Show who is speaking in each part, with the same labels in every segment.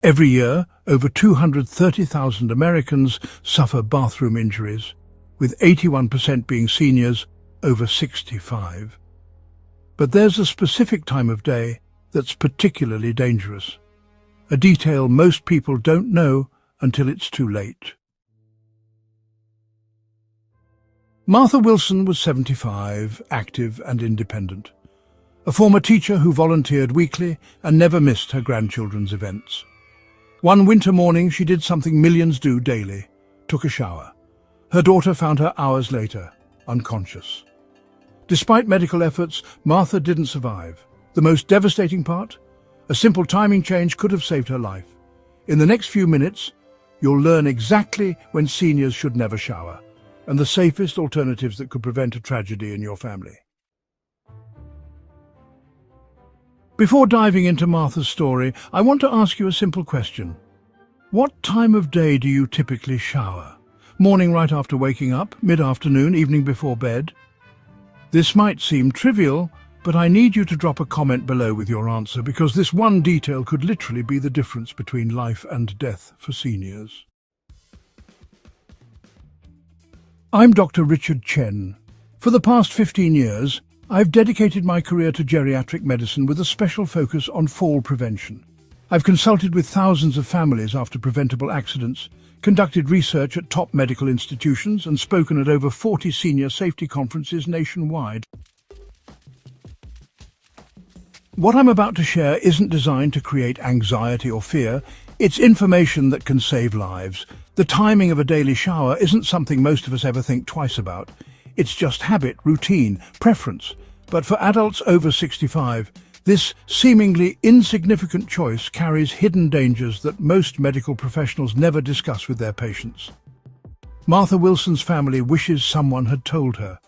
Speaker 1: Every year, over 230,000 Americans suffer bathroom injuries, with 81% being seniors over 65. But there's a specific time of day that's particularly dangerous, a detail most people don't know until it's too late. Martha Wilson was 75, active and independent, a former teacher who volunteered weekly and never missed her grandchildren's events. One winter morning, she did something millions do daily, took a shower. Her daughter found her hours later, unconscious. Despite medical efforts, Martha didn't survive. The most devastating part? A simple timing change could have saved her life. In the next few minutes, you'll learn exactly when seniors should never shower, and the safest alternatives that could prevent a tragedy in your family. Before diving into Martha's story, I want to ask you a simple question. What time of day do you typically shower? Morning right after waking up, mid-afternoon, evening before bed? This might seem trivial, but I need you to drop a comment below with your answer, because this one detail could literally be the difference between life and death for seniors. I'm Dr. Richard Chen. For the past 15 years, I've dedicated my career to geriatric medicine with a special focus on fall prevention. I've consulted with thousands of families after preventable accidents, conducted research at top medical institutions, and spoken at over 40 senior safety conferences nationwide. What I'm about to share isn't designed to create anxiety or fear. It's information that can save lives. The timing of a daily shower isn't something most of us ever think twice about. It's just habit, routine, preference. But for adults over 65, this seemingly insignificant choice carries hidden dangers that most medical professionals never discuss with their patients. Martha Wilson's family wishes someone had told her.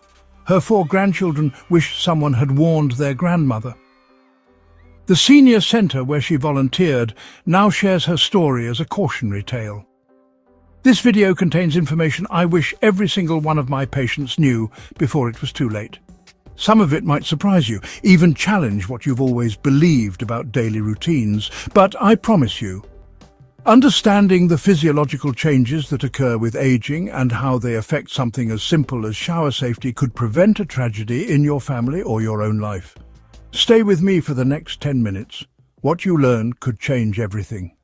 Speaker 1: Her 4 grandchildren wish someone had warned their grandmother. The senior centre where she volunteered now shares her story as a cautionary tale. This video contains information I wish every single one of my patients knew before it was too late. Some of it might surprise you, even challenge what you've always believed about daily routines, but I promise you, understanding the physiological changes that occur with aging and how they affect something as simple as shower safety could prevent a tragedy in your family or your own life. Stay with me for the next 10 minutes. What you learn could change everything.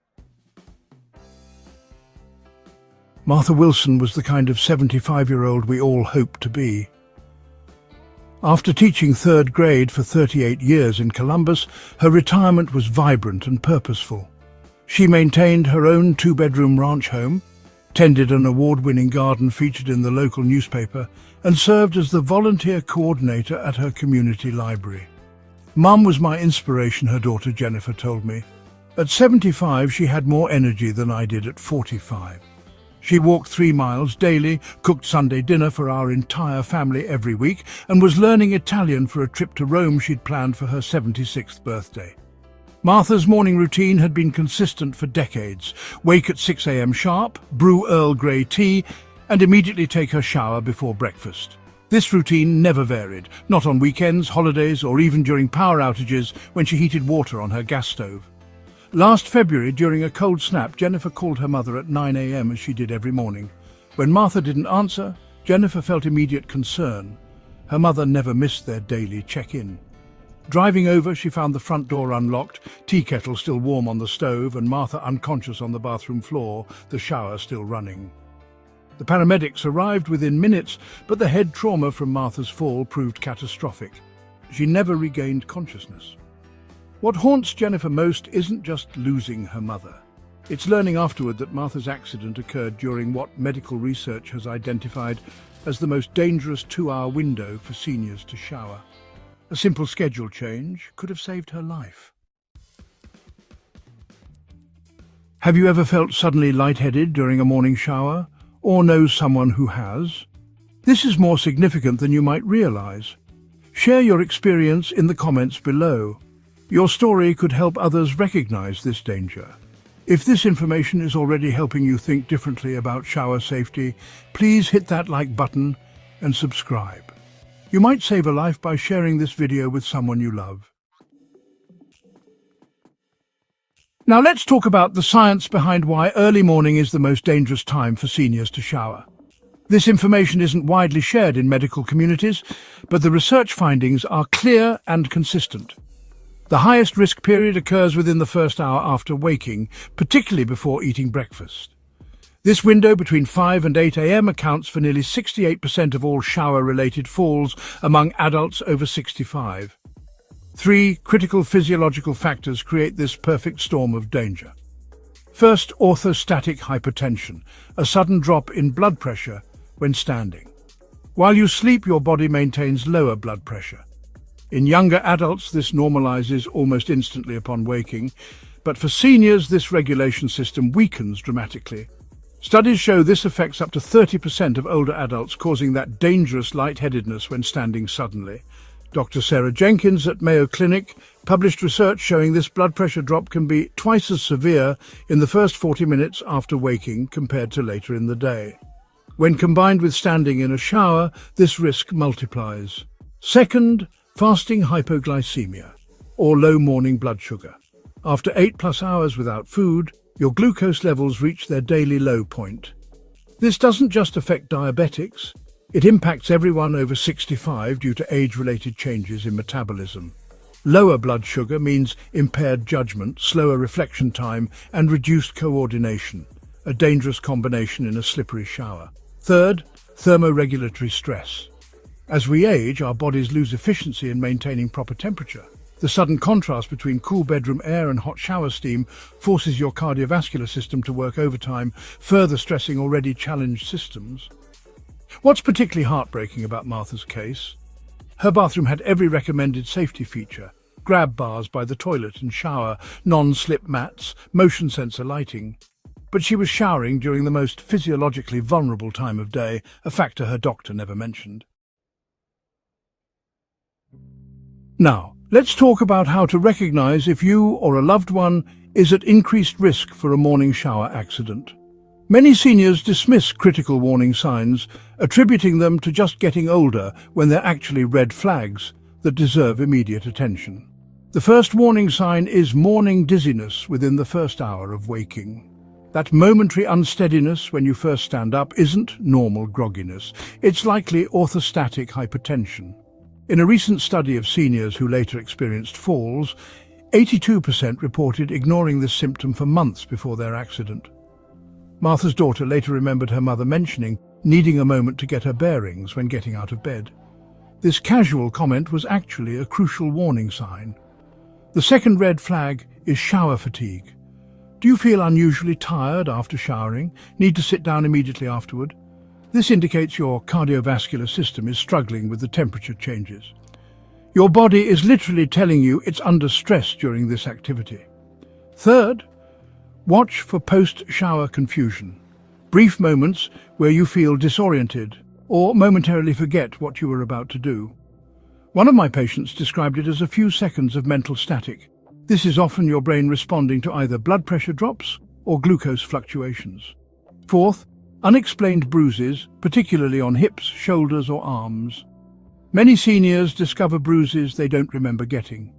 Speaker 1: Martha Wilson was the kind of 75-year-old we all hope to be. After teaching 3rd grade for 38 years in Columbus, her retirement was vibrant and purposeful. She maintained her own 2-bedroom ranch home, tended an award-winning garden featured in the local newspaper, and served as the volunteer coordinator at her community library. Mum was my inspiration, her daughter Jennifer told me. At 75, she had more energy than I did at 45. She walked 3 miles daily, cooked Sunday dinner for our entire family every week, and was learning Italian for a trip to Rome she'd planned for her 76th birthday. Martha's morning routine had been consistent for decades. Wake at 6 a.m. sharp, brew Earl Grey tea, and immediately take her shower before breakfast. This routine never varied, not on weekends, holidays, or even during power outages when she heated water on her gas stove. Last February, during a cold snap, Jennifer called her mother at 9 a.m. as she did every morning. When Martha didn't answer, Jennifer felt immediate concern. Her mother never missed their daily check-in. Driving over, she found the front door unlocked, tea kettle still warm on the stove, and Martha unconscious on the bathroom floor, the shower still running. The paramedics arrived within minutes, but the head trauma from Martha's fall proved catastrophic. She never regained consciousness. What haunts Jennifer most isn't just losing her mother. It's learning afterward that Martha's accident occurred during what medical research has identified as the most dangerous 2-hour window for seniors to shower. A simple schedule change could have saved her life. Have you ever felt suddenly lightheaded during a morning shower, or know someone who has? This is more significant than you might realize. Share your experience in the comments below. Your story could help others recognize this danger. If this information is already helping you think differently about shower safety, please hit that like button and subscribe. You might save a life by sharing this video with someone you love. Now let's talk about the science behind why early morning is the most dangerous time for seniors to shower. This information isn't widely shared in medical communities, but the research findings are clear and consistent. The highest risk period occurs within the first hour after waking, particularly before eating breakfast. This window between 5 and 8 a.m. accounts for nearly 68% of all shower-related falls among adults over 65. 3 critical physiological factors create this perfect storm of danger. First, orthostatic hypotension, a sudden drop in blood pressure when standing. While you sleep, your body maintains lower blood pressure. In younger adults, this normalizes almost instantly upon waking, but for seniors, this regulation system weakens dramatically. Studies show this affects up to 30% of older adults, causing that dangerous lightheadedness when standing suddenly. Dr. Sarah Jenkins at Mayo Clinic published research showing this blood pressure drop can be twice as severe in the first 40 minutes after waking compared to later in the day. When combined with standing in a shower, this risk multiplies. Second, fasting hypoglycemia, or low morning blood sugar. After 8+ hours without food, your glucose levels reach their daily low point. This doesn't just affect diabetics, it impacts everyone over 65 due to age-related changes in metabolism. Lower blood sugar means impaired judgment, slower reflection time, and reduced coordination, a dangerous combination in a slippery shower. Third, thermoregulatory stress. As we age, our bodies lose efficiency in maintaining proper temperature. The sudden contrast between cool bedroom air and hot shower steam forces your cardiovascular system to work overtime, further stressing already challenged systems. What's particularly heartbreaking about Martha's case? Her bathroom had every recommended safety feature: grab bars by the toilet and shower, non-slip mats, motion sensor lighting. But she was showering during the most physiologically vulnerable time of day, a factor her doctor never mentioned. Now, let's talk about how to recognize if you or a loved one is at increased risk for a morning shower accident. Many seniors dismiss critical warning signs, attributing them to just getting older when they're actually red flags that deserve immediate attention. The first warning sign is morning dizziness within the first hour of waking. That momentary unsteadiness when you first stand up isn't normal grogginess. It's likely orthostatic hypotension. In a recent study of seniors who later experienced falls, 82% reported ignoring this symptom for months before their accident. Martha's daughter later remembered her mother mentioning needing a moment to get her bearings when getting out of bed. This casual comment was actually a crucial warning sign. The second red flag is shower fatigue. Do you feel unusually tired after showering? Need to sit down immediately afterward? This indicates your cardiovascular system is struggling with the temperature changes. Your body is literally telling you it's under stress during this activity. Third, watch for post-shower confusion. Brief moments where you feel disoriented or momentarily forget what you were about to do. One of my patients described it as a few seconds of mental static. This is often your brain responding to either blood pressure drops or glucose fluctuations. Fourth, unexplained bruises, particularly on hips, shoulders or arms. Many seniors discover bruises they don't remember getting.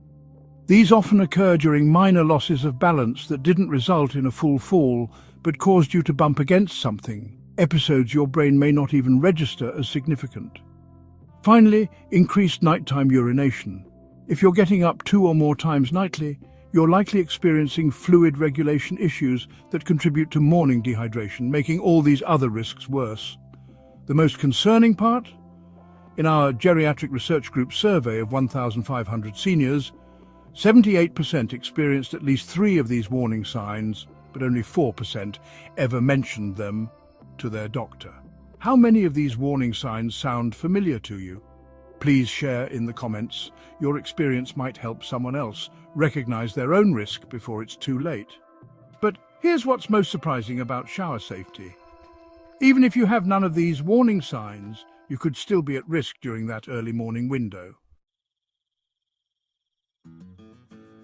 Speaker 1: These often occur during minor losses of balance that didn't result in a full fall but caused you to bump against something, episodes your brain may not even register as significant. Finally, increased nighttime urination. If you're getting up 2 or more times nightly, you're likely experiencing fluid regulation issues that contribute to morning dehydration, making all these other risks worse. The most concerning part? In our geriatric research group survey of 1,500 seniors, 78% experienced at least 3 of these warning signs, but only 4% ever mentioned them to their doctor. How many of these warning signs sound familiar to you? Please share in the comments. Your experience might help someone else recognize their own risk before it's too late. But here's what's most surprising about shower safety. Even if you have none of these warning signs, you could still be at risk during that early morning window.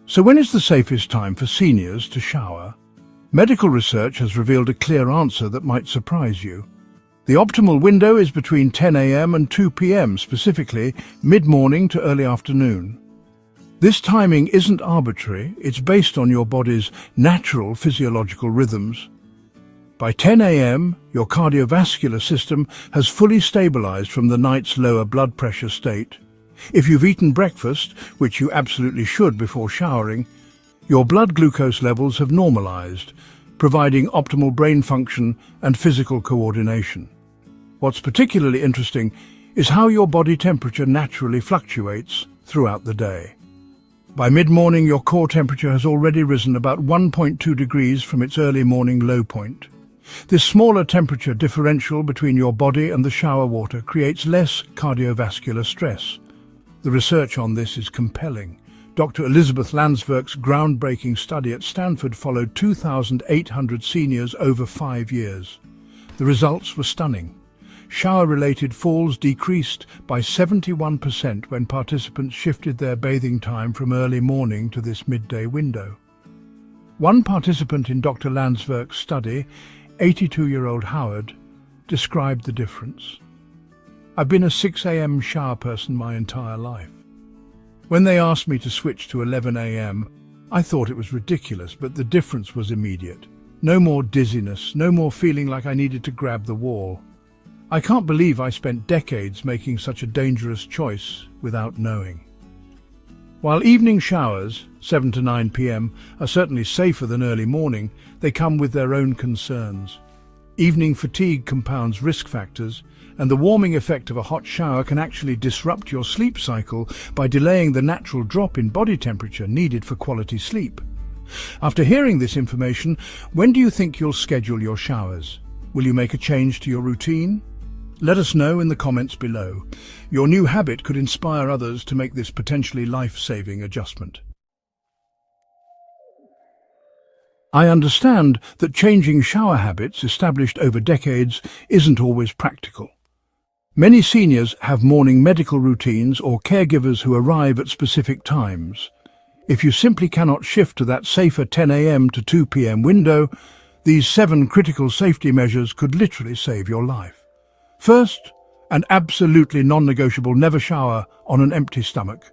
Speaker 1: So when is the safest time for seniors to shower? Medical research has revealed a clear answer that might surprise you. The optimal window is between 10 a.m. and 2 p.m., specifically mid-morning to early afternoon. This timing isn't arbitrary, it's based on your body's natural physiological rhythms. By 10 a.m., your cardiovascular system has fully stabilized from the night's lower blood pressure state. If you've eaten breakfast, which you absolutely should before showering, your blood glucose levels have normalized, providing optimal brain function and physical coordination. What's particularly interesting is how your body temperature naturally fluctuates throughout the day. By mid-morning, your core temperature has already risen about 1.2 degrees from its early morning low point. This smaller temperature differential between your body and the shower water creates less cardiovascular stress. The research on this is compelling. Dr. Elizabeth Landsverk's groundbreaking study at Stanford followed 2,800 seniors over 5 years. The results were stunning. Shower-related falls decreased by 71% when participants shifted their bathing time from early morning to this midday window. One participant in Dr. Landsverk's study, 82-year-old Howard, described the difference. "I've been a 6 a.m. shower person my entire life. When they asked me to switch to 11 a.m., I thought it was ridiculous, but the difference was immediate. No more dizziness, no more feeling like I needed to grab the wall. I can't believe I spent decades making such a dangerous choice without knowing." While evening showers, 7 to 9 p.m., are certainly safer than early morning, they come with their own concerns. Evening fatigue compounds risk factors, and the warming effect of a hot shower can actually disrupt your sleep cycle by delaying the natural drop in body temperature needed for quality sleep. After hearing this information, when do you think you'll schedule your showers? Will you make a change to your routine? Let us know in the comments below. Your new habit could inspire others to make this potentially life-saving adjustment. I understand that changing shower habits established over decades isn't always practical. Many seniors have morning medical routines or caregivers who arrive at specific times. If you simply cannot shift to that safer 10 a.m. to 2 p.m. window, these 7 critical safety measures could literally save your life. First, and absolutely non-negotiable, never shower on an empty stomach.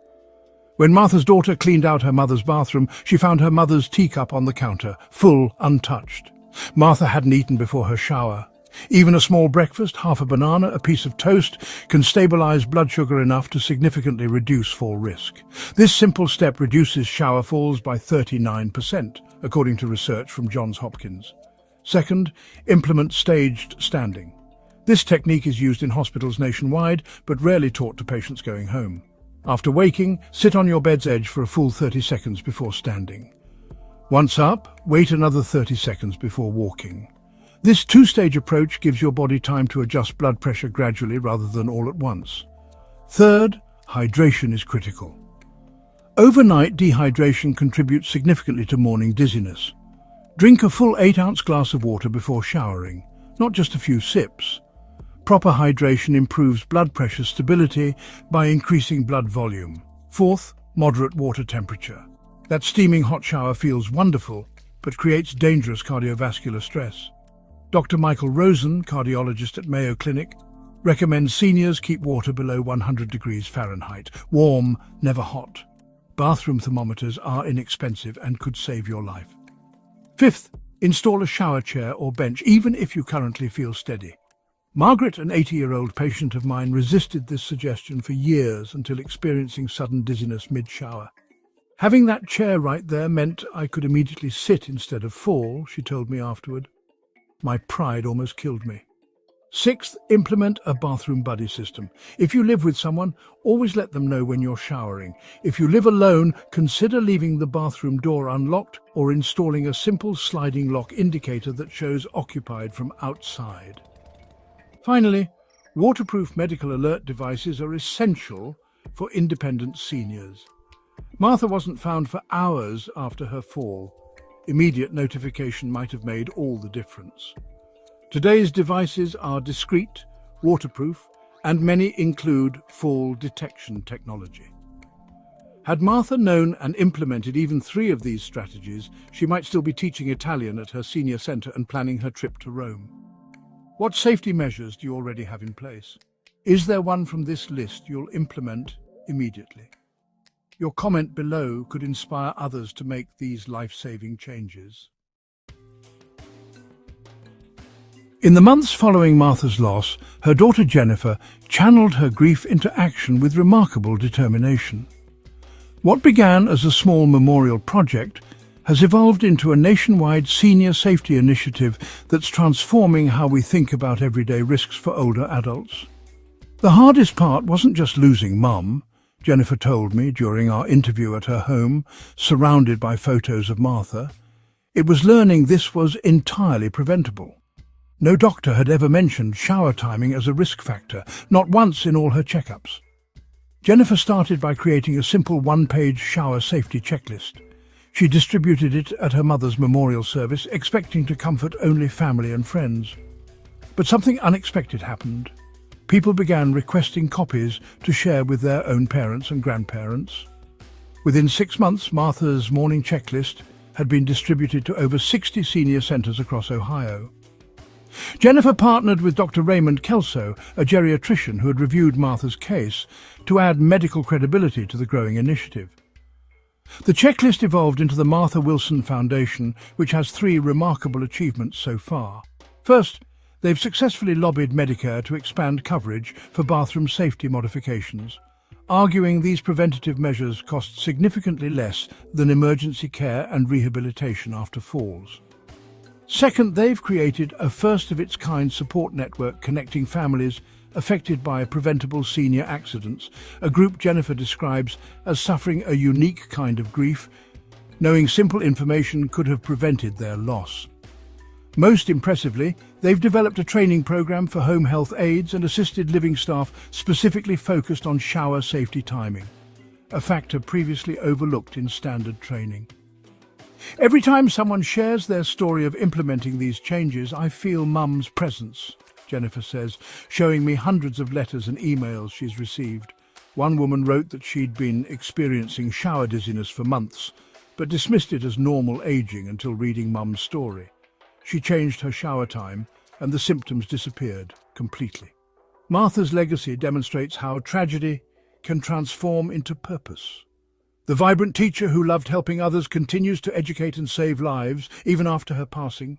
Speaker 1: When Martha's daughter cleaned out her mother's bathroom, she found her mother's teacup on the counter, full, untouched. Martha hadn't eaten before her shower. Even a small breakfast, half a banana, a piece of toast, can stabilize blood sugar enough to significantly reduce fall risk. This simple step reduces shower falls by 39%, according to research from Johns Hopkins. Second, implement staged standing. This technique is used in hospitals nationwide, but rarely taught to patients going home. After waking, sit on your bed's edge for a full 30 seconds before standing. Once up, wait another 30 seconds before walking. This 2-stage approach gives your body time to adjust blood pressure gradually rather than all at once. Third, hydration is critical. Overnight dehydration contributes significantly to morning dizziness. Drink a full 8-ounce glass of water before showering, not just a few sips. Proper hydration improves blood pressure stability by increasing blood volume. Fourth, moderate water temperature. That steaming hot shower feels wonderful, but creates dangerous cardiovascular stress. Dr. Michael Rosen, cardiologist at Mayo Clinic, recommends seniors keep water below 100 degrees Fahrenheit. Warm, never hot. Bathroom thermometers are inexpensive and could save your life. Fifth, install a shower chair or bench, even if you currently feel steady. Margaret, an 80-year-old patient of mine, resisted this suggestion for years until experiencing sudden dizziness mid-shower. Having that chair right there meant I could immediately sit instead of fall, she told me afterward. My pride almost killed me. Sixth, implement a bathroom buddy system. If you live with someone, always let them know when you're showering. If you live alone, consider leaving the bathroom door unlocked or installing a simple sliding lock indicator that shows occupied from outside. Finally, waterproof medical alert devices are essential for independent seniors. Martha wasn't found for hours after her fall. Immediate notification might have made all the difference. Today's devices are discreet, waterproof, and many include fall detection technology. Had Martha known and implemented even 3 of these strategies, she might still be teaching Italian at her senior centre and planning her trip to Rome. What safety measures do you already have in place? Is there one from this list you'll implement immediately? Your comment below could inspire others to make these life-saving changes. In the months following Martha's loss, her daughter Jennifer channeled her grief into action with remarkable determination. What began as a small memorial project has evolved into a nationwide senior safety initiative that's transforming how we think about everyday risks for older adults. The hardest part wasn't just losing Mum, Jennifer told me during our interview at her home, surrounded by photos of Martha. It was learning this was entirely preventable. No doctor had ever mentioned shower timing as a risk factor, not once in all her checkups. Jennifer started by creating a simple one-page shower safety checklist. She distributed it at her mother's memorial service, expecting to comfort only family and friends. But something unexpected happened. People began requesting copies to share with their own parents and grandparents. Within 6 months, Martha's morning checklist had been distributed to over 60 senior centres across Ohio. Jennifer partnered with Dr. Raymond Kelso, a geriatrician who had reviewed Martha's case, to add medical credibility to the growing initiative. The checklist evolved into the Martha Wilson Foundation, which has 3 remarkable achievements so far. First, they've successfully lobbied Medicare to expand coverage for bathroom safety modifications, arguing these preventative measures cost significantly less than emergency care and rehabilitation after falls. Second, they've created a first-of-its-kind support network connecting families affected by preventable senior accidents, a group Jennifer describes as suffering a unique kind of grief. Knowing simple information could have prevented their loss. Most impressively, they've developed a training program for home health aides and assisted living staff specifically focused on shower safety timing, a factor previously overlooked in standard training. Every time someone shares their story of implementing these changes, I feel Mum's presence, Jennifer says, showing me hundreds of letters and emails she's received. One woman wrote that she'd been experiencing shower dizziness for months, but dismissed it as normal aging until reading Mum's story. She changed her shower time, and the symptoms disappeared completely. Martha's legacy demonstrates how tragedy can transform into purpose. The vibrant teacher who loved helping others continues to educate and save lives, even after her passing.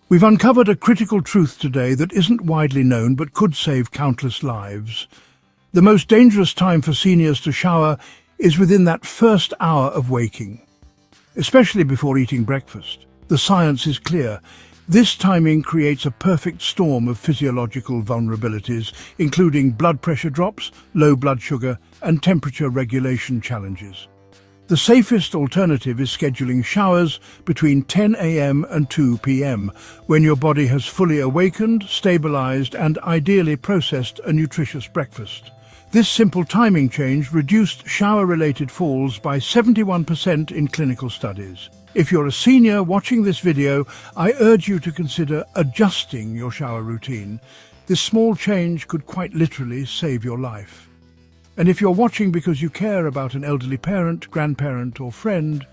Speaker 1: We've uncovered a critical truth today that isn't widely known but could save countless lives. The most dangerous time for seniors to shower is within that first hour of waking, especially before eating breakfast. The science is clear. This timing creates a perfect storm of physiological vulnerabilities, including blood pressure drops, low blood sugar, and temperature regulation challenges. The safest alternative is scheduling showers between 10 a.m. and 2 p.m., when your body has fully awakened, stabilized, and ideally processed a nutritious breakfast. This simple timing change reduced shower-related falls by 71% in clinical studies. If you're a senior watching this video, I urge you to consider adjusting your shower routine. This small change could quite literally save your life. And if you're watching because you care about an elderly parent, grandparent, or friend,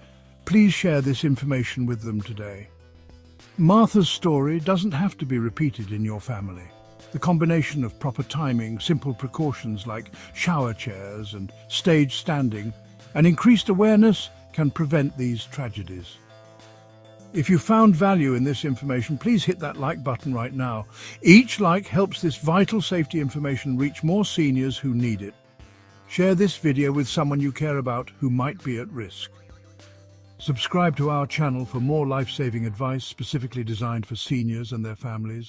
Speaker 1: please share this information with them today. Martha's story doesn't have to be repeated in your family. The combination of proper timing, simple precautions like shower chairs and stage standing, and increased awareness can prevent these tragedies. If you found value in this information, please hit that like button right now. Each like helps this vital safety information reach more seniors who need it. Share this video with someone you care about who might be at risk. Subscribe to our channel for more life-saving advice specifically designed for seniors and their families.